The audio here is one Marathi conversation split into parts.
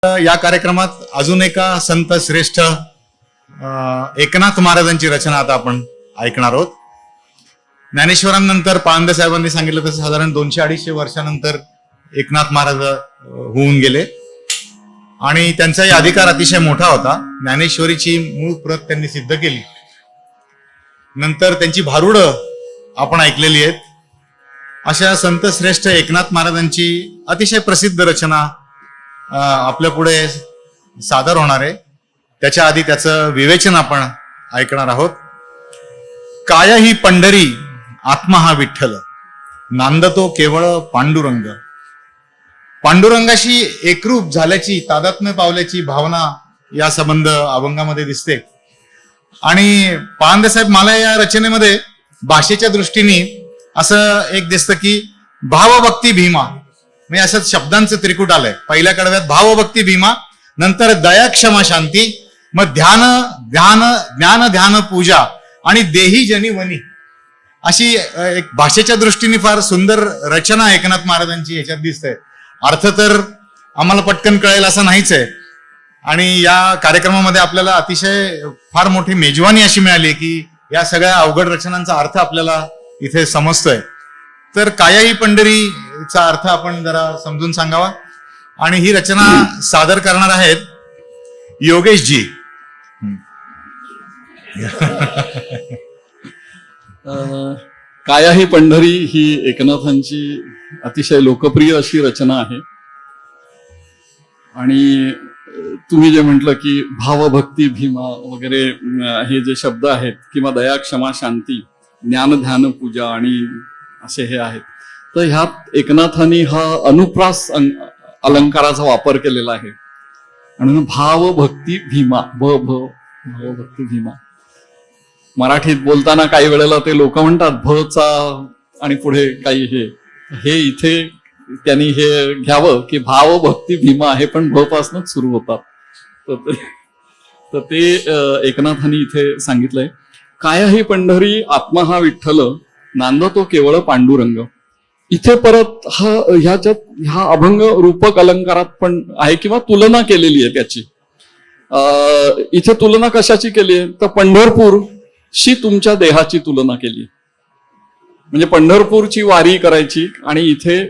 या कार्यक्रमात अजून एका संत श्रेष्ठ एकनाथ महाराजांची रचना आता आपण ऐकणार आहोत. ज्ञानेश्वरांनंतर पांडे साहेबांनी सांगितलं तसं साधारण 200-250 वर्षानंतर एकनाथ महाराज होऊन गेले आणि त्यांचाही अधिकार अतिशय मोठा होता. ज्ञानेश्वरीची मूळ प्रत त्यांनी सिद्ध केली. नंतर त्यांची भारुडं आपण ऐकलेली आहेत. अशा संत श्रेष्ठ एकनाथ महाराजांची अतिशय प्रसिद्ध रचना आपल्या पुढे सादर होणार आहे. त्याच्या आधी त्याचं विवेचन आपण ऐकणार आहोत. काया ही पंढरी आत्मा हा विठ्ठल, नांदतो केवळ पांडुरंग. पांडुरंगाशी एकरूप झाल्याची, तादात्म्य पावल्याची भावना या संबंध अभंगामध्ये दिसते. आणि पांडे साहेब, मला या रचनेमध्ये भाषेच्या दृष्टीने असं एक दिसतं की भावभक्ती भीमा, म्हणजे असं शब्दांचं त्रिकूट आलंय. पहिल्या कडव्यात भावभक्ती भीमा, नंतर दया क्षमा शांती, मग ध्यान ध्यान ज्ञान ध्यान पूजा आणि देही जनी वनी. अशी एक भाषेच्या दृष्टीने फार सुंदर रचना एकनाथ महाराजांची याच्यात दिसते. अर्थ तर आम्हाला पटकन कळेल असं नाहीच आहे. आणि या कार्यक्रमामध्ये आपल्याला अतिशय फार मोठी मेजवानी अशी मिळाली की या सगळ्या अवघड रचनांचा अर्थ आपल्याला इथे समजतोय. तर काया ही पंढरीचा अर्थ आपण जरा समजून सांगावा. आणि ही रचना सादर करणार आहेत योगेशजी. काया ही पंढरी ही एकनाथांची अतिशय लोकप्रिय अशी रचना आहे. आणि तुम्ही जे म्हटलं की भावभक्ती भीमा वगैरे हे जे शब्द आहेत, किंवा दया क्षमा शांती, ज्ञान ध्यान पूजा आणि असे हे आहेत, तर ह्यात एकनाथांनी हा अनुप्रास अलंकाराचा वापर केलेला आहे. आणि भावभक्ती भीमा, भावभक्ती भीमा. मराठीत बोलताना काही वेळेला ते लोक म्हणतात भचा आणि पुढे काही हे इथे त्यांनी हे घ्यावं की भावभक्ती भीमा आहे पण भ पासूनच सुरू होतात. तर ते एकनाथांनी इथे सांगितलंय. काया ही पंढरी आत्मा हा विठ्ठल, नांदतो केवळ पांडुरंग. इथे परत ह्या अभंग रूपक अलंकारात पण आहे किंवा तुलना केलेली आहे त्याची. इथे तुलना कशाची केली आहे तर पंढरपूरशी तुमच्या देहाची तुलना केली. म्हणजे पंढरपूरची वारी करायची आणि इथे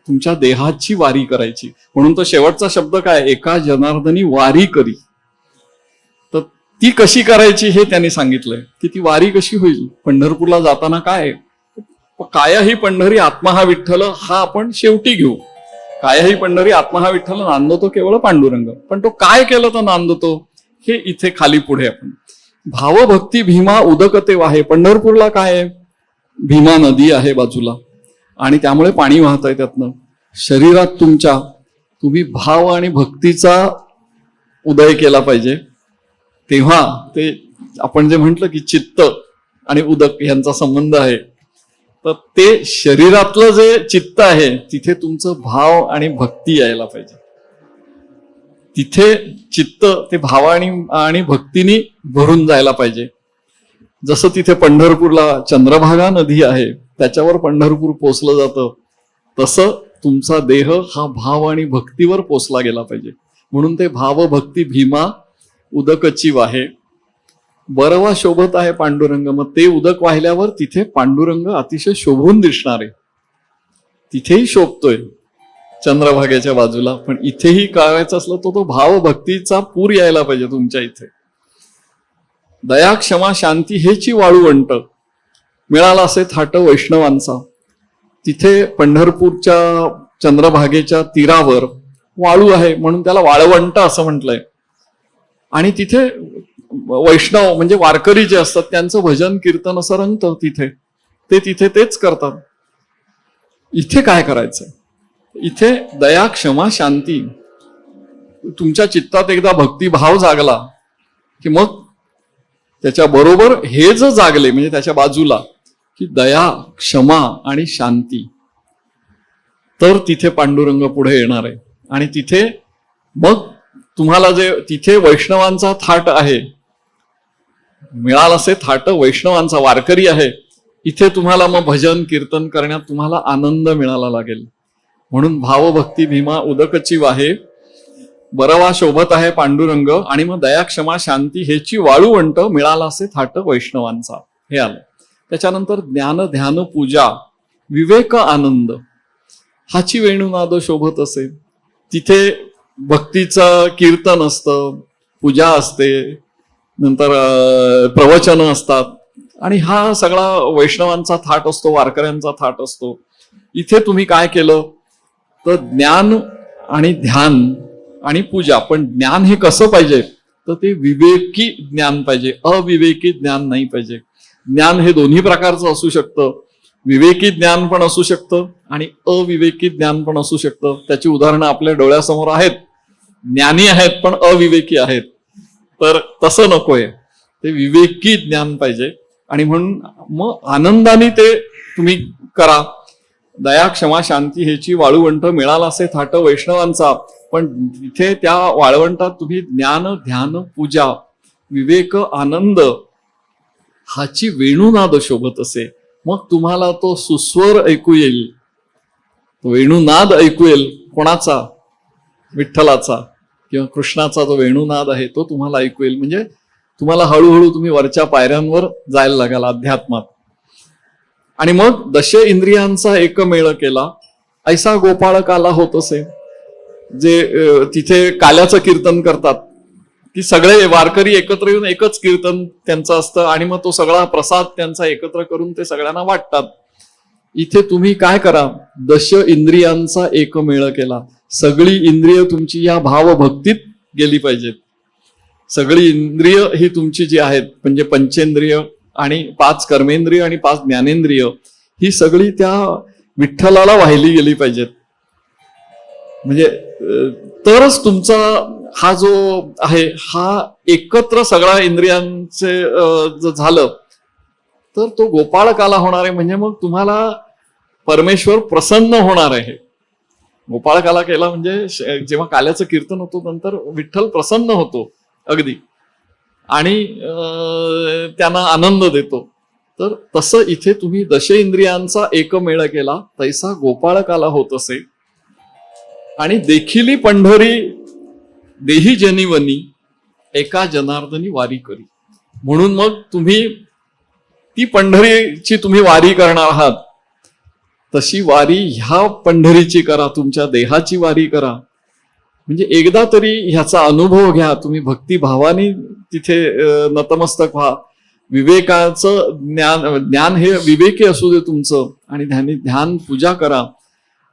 तुमच्या देहाची वारी करायची. म्हणून तो शेवटचा शब्द काय, एका जनार्दनी वारी करी. तर ती कशी करायची हे त्यांनी सांगितलंय की ती वारी कशी होईल. पंढरपूरला जाताना काय, काया ही पंढरी आत्मा हा विठ्ठल हा आपण शेवटी घेऊ. काया ही पंढरी आत्मा हा विठ्ठल, नांदतो केवळ पांडुरंग. पण तो काय केलं तर नांदतो हे इथे खाली पुढे आपण. भावभक्ती भीमा उदकते वाहे. पंढरपूरला काय आहे, भीमा नदी आहे बाजूला आणि त्यामुळे पाणी वाहत आहे त्यातनं. शरीरात तुमच्या तुम्ही भाव आणि भक्तीचा उदय केला पाहिजे. तेव्हा ते आपण जे म्हटलं की चित्त आणि उदक यांचा संबंध आहे, तर ते शरीरातलं जे चित्त आहे तिथे तुमचं भाव आणि भक्ती यायला पाहिजे. तिथे चित्त ते भाव आणि भक्तीने भरून जायला पाहिजे. जसं तिथे पंढरपूरला चंद्रभागा नदी आहे त्याच्यावर पंढरपूर पोचलं जातं, तसं तुमचा देह हा भाव आणि भक्तीवर पोचला गेला पाहिजे. म्हणून ते भाव भक्ती भीमा उदकची वाहे. बरवा शोभत आहे पांडुरंग. मग ते उदक वाहिल्यावर तिथे पांडुरंग अतिशय शोभून दिसणार आहे. तिथेही शोभतोय चंद्रभागेच्या बाजूला, पण इथेही करायचं असलं तर तो भाव भक्तीचा पूर यायला पाहिजे तुमच्या इथे. दया क्षमा शांती हेची वाळूवंट, मिळाला असे थाट वैष्णवांचा. तिथे पंढरपूरच्या चंद्रभागेच्या तीरावर वाळू आहे म्हणून त्याला वाळवंट असं म्हटलंय. आणि तिथे वैष्णव म्हणजे वारकरी जे असतात त्यांचं भजन कीर्तन असं रंगतं तिथे. ते तिथे तेच करतात. इथे काय करायचंय, इथे दया क्षमा शांती. तुमच्या चित्तात एकदा भक्तिभाव जागला की मग त्याच्या बरोबर हे जर जागले म्हणजे त्याच्या बाजूला की दया क्षमा आणि शांती, तर तिथे पांडुरंग पुढे येणार आहे. आणि तिथे मग तुम्हाला जे तिथे वैष्णवांचा थाट आहे, मिळाला असे थाट वैष्णवांचा, वारकरी आहे, इथे तुम्हाला मग भजन कीर्तन करण्यात तुम्हाला आनंद मिळाला लागेल. म्हणून भावभक्ती भीमा उदकची वाहे. बरवा शोभत आहे पांडुरंग, आणि मग दया क्षमा शांती हेची वाळूवंट, मिळाला असे थाट वैष्णवांचा, हे आलं. त्याच्यानंतर ज्ञान ध्यान पूजा विवेक आनंद हाची वेणुनाद शोभत असे. तिथे भक्तीचं कीर्तन असतं, पूजा असते, नंतर प्रवचन असतात, आणि हा सगळा वैष्णवांचा थाट असतो, वारकऱ्यांचा थाट असतो. इथे तुम्ही काय केलं तर ज्ञान आणि ध्यान आणि पूजा. पण ज्ञान हे कसं पाहिजे तर ते विवेकी ज्ञान पाहिजे, अविवेकी ज्ञान नाही पाहिजे. ज्ञान हे दोन्ही प्रकारचं असू शकतं, विवेकी ज्ञान पण असू शकतं आणि अविवेकी ज्ञान पण असू शकतं. त्याची उदाहरणं आपल्या डोळ्यासमोर आहेत. ज्ञानी आहेत पण अविवेकी आहेत, तर तसं नकोय, ते विवेकी ज्ञान पाहिजे. आणि म्हणून मग आनंदाने ते तुम्ही करा. दया क्षमा शांती हेची वाळवंट, मिळाला असे थाट वैष्णवांचा. पण तिथे त्या वाळवंटात तुम्ही ज्ञान ध्यान पूजा विवेक आनंद हाची वेणुनाद शोभत असे. मग तुम्हाला तो सुस्वर ऐकू येईल, तो वेणुनाद ऐकू येईल. कोणाचा? विठ्ठलाचा किंवा कृष्णाचा जो वेणुनाद आहे तो तुम्हाला ऐकू येईल. म्हणजे तुम्हाला हळूहळू तुम्ही वरच्या पायऱ्यांवर जायला लागाल अध्यात्मात. आणि मग दश इंद्रियांचा एकमेळ केला, ऐसा गोपाळ काला होत असे. जे तिथे काल्याचं कीर्तन करतात की सगळे वारकरी एकत्र येऊन एकच कीर्तन त्यांचं असतं, आणि मग तो सगळा प्रसाद त्यांचा एकत्र करून ते सगळ्यांना वाटतात. इथे तुम्ही काय करा, दश इंद्रियांचा एकमेळ केला. सगळी इंद्रिय तुमची या भावभक्तीत गेली पाहिजेत. सगळी इंद्रिय ही तुमची जी आहेत, म्हणजे पंचेंद्रिय आणि 5 कर्मेंद्रिय आणि 5 ज्ञानेंद्रिय, ही सगळी त्या विठ्ठलाला वाहिली गेली पाहिजेत. म्हणजे तरच तुमचा हा जो आहे हा एकत्र सगळ्या इंद्रियांचे झालं तर तो गोपाळ काला होणार आहे. म्हणजे मग तुम्हाला परमेश्वर प्रसन्न होणार आहे. गोपाळ काला केला म्हणजे जेव्हा काल्याचं कीर्तन होतं नंतर विठ्ठल प्रसन्न होतो अगदी, आणि त्यांना आनंद देतो. तर तसं इथे तुम्ही दश इंद्रियांचा एकमेळ केला, तैसा गोपाळ काला होत असे. आणि देखिली पंढरी देही जनिवनी, एका जनार्दनी वारी करी. म्हणून मग तुम्ही ती पंढरीची तुम्ही वारी करणार आहात, तशी वारी ह्या पंढरीची करा, तुमच्या देहाची वारी करा. म्हणजे एकदा तरी ह्याचा अनुभव घ्या. तुम्ही भक्तिभावाने तिथे नतमस्तक व्हा. विवेकाचं ज्ञान हे विवेकी असू दे तुमचं, आणि ध्यान पूजा करा.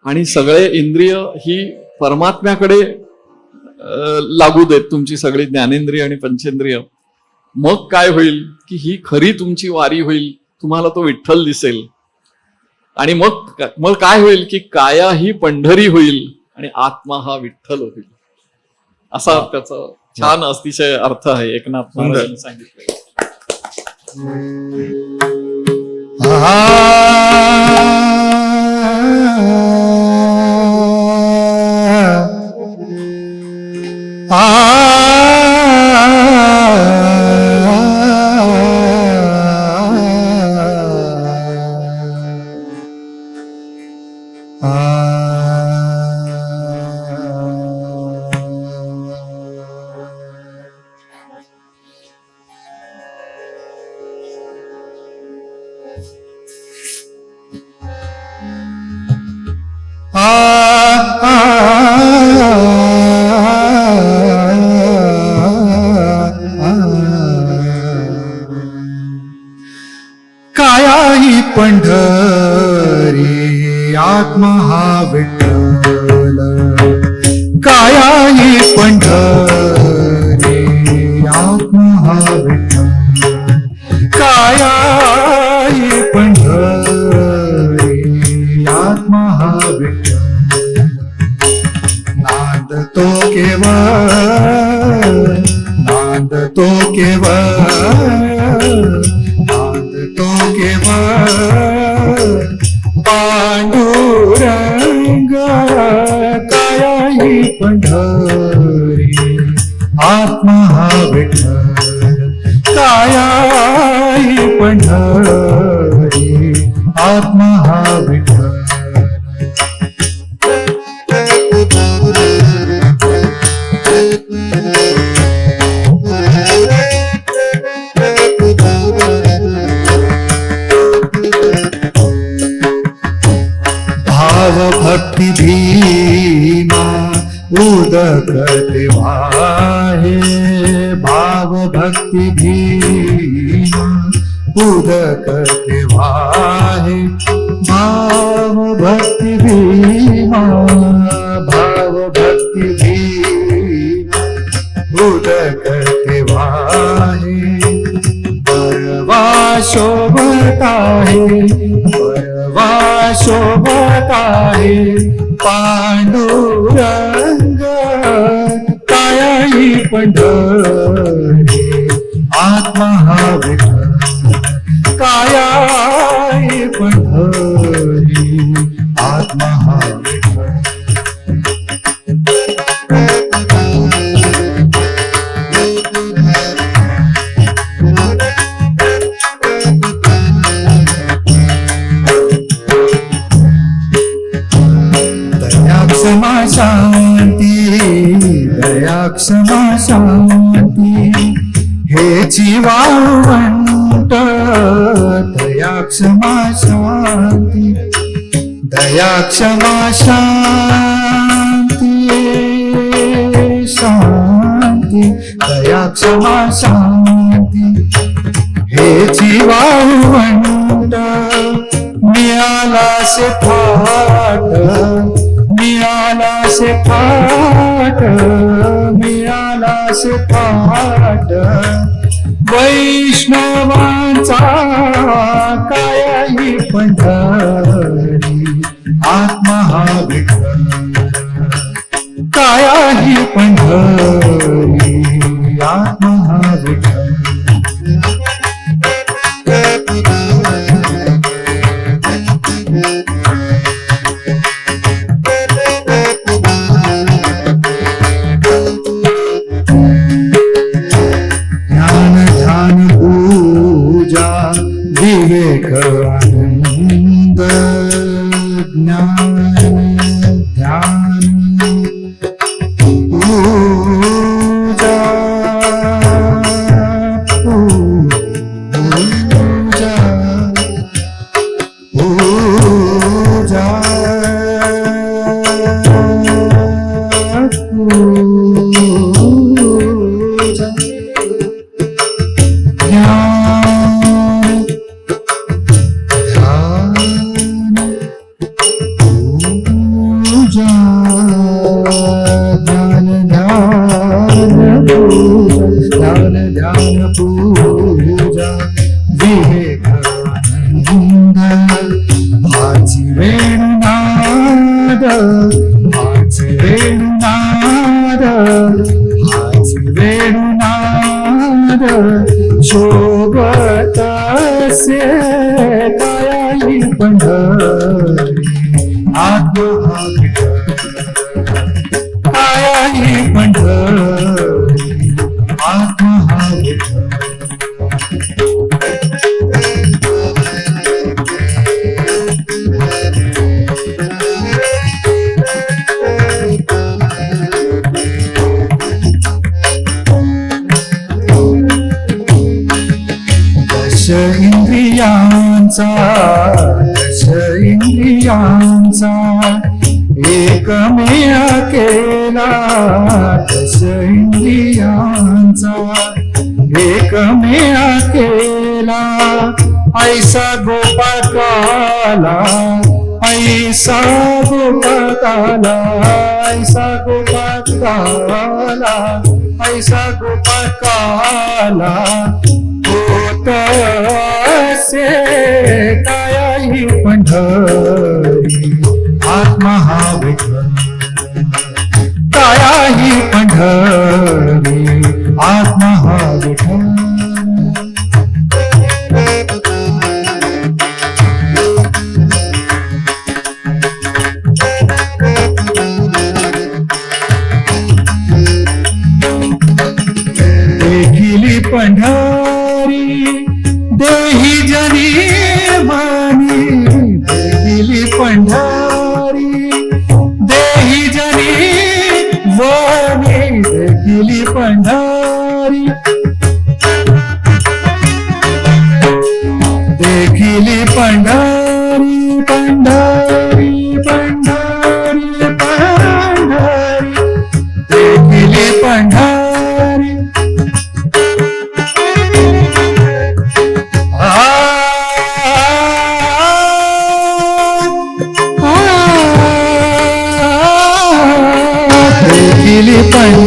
आणि सगळे इंद्रिय ही परमात्म्याकडे लागू देत, तुमची सगळी ज्ञानेंद्रिय आणि पंचेंद्रिय. मग काय होईल की ही खरी तुमची वारी होईल. तुम्हाला तो विठ्ठल दिसेल. आणि मग काय होईल की काया ही पंढरी होईल आणि आत्मा हा विठ्ठल होईल. असा त्याचा छान अतिशय अर्थ आहे एकनाथ महाराजांनी सांगितलं. काया ही पंढरी आत्मा हा विठ्ठल. काया ही पंढरी आत्मा हा विठ्ठल. काया ही पंढरी आत्मा हा विठ्ठल. नांदतो केवळ, नांदतो केवळ, नांदतो केवळ पांडुरंग. काया ही पंढरी आत्मा हा विठ्ठल. काया ही पंढरी आत्मा हा विठ्ठल. भाव भक्ती भीमा उदकते वाहे, भाव भक्ती भीमा उदकते वाहे, भाव भक्ती भीमा, भाव भक्ती भीमा उदकते वाहे। परवा शोभत आहे, परवा शोभत आहे पांडुरंग, कायाही पंढरी आत्मा हा विठ्ठल, कायाही पंढरी आत्मा हा विठ्ठल। क्षमा शांती, दया क्षमा शांती हेची वाळवंट, दया क्षमा शांती, दया क्षमा शांती, शांती दया क्षमा शांती हेची वाळवंट। मिळाला से फाट, मिळाला से फाट, मिळाला से फाट वैष्णवांचा, कायाही पंढरी आत्मा हा विठ्ठल, कायाही पंढरी आत्मा हा विठ्ठल। विवेक आनंद ज्ञान ध्यान पूजा, पूजा, पूजा, पूजा ध्यान ध्यान पूजा विवेक आनंद। हाची वेणुनाद, हाची वेणुनाद, हाची वेणुनाद शोभत से कायाही पंढरी आत्मा हा विठ्ठल, कायाही पंढरी आत्मा हा विठ्ठल। दश इंद्रियांचा, दश इंद्रियांचा एकमेव केला, दश इंद्रियांचा एकमेव केला। ऐसा गोपाकाला, ऐसा गोपाकाला, ऐसा गोपाकाला, ऐसा गोपाकाला होत से कायाही पंढरी आत्मा हा विठ्ठल, कायाही पंढरी आत्मा हा विठ्ठल। देखिली पंढरी देही जनी मानी, देखिली पंढरी देही जनी वाणी, देखिली पंढरी, देखिली पंढरी, पंढरी पंढरी पंढारी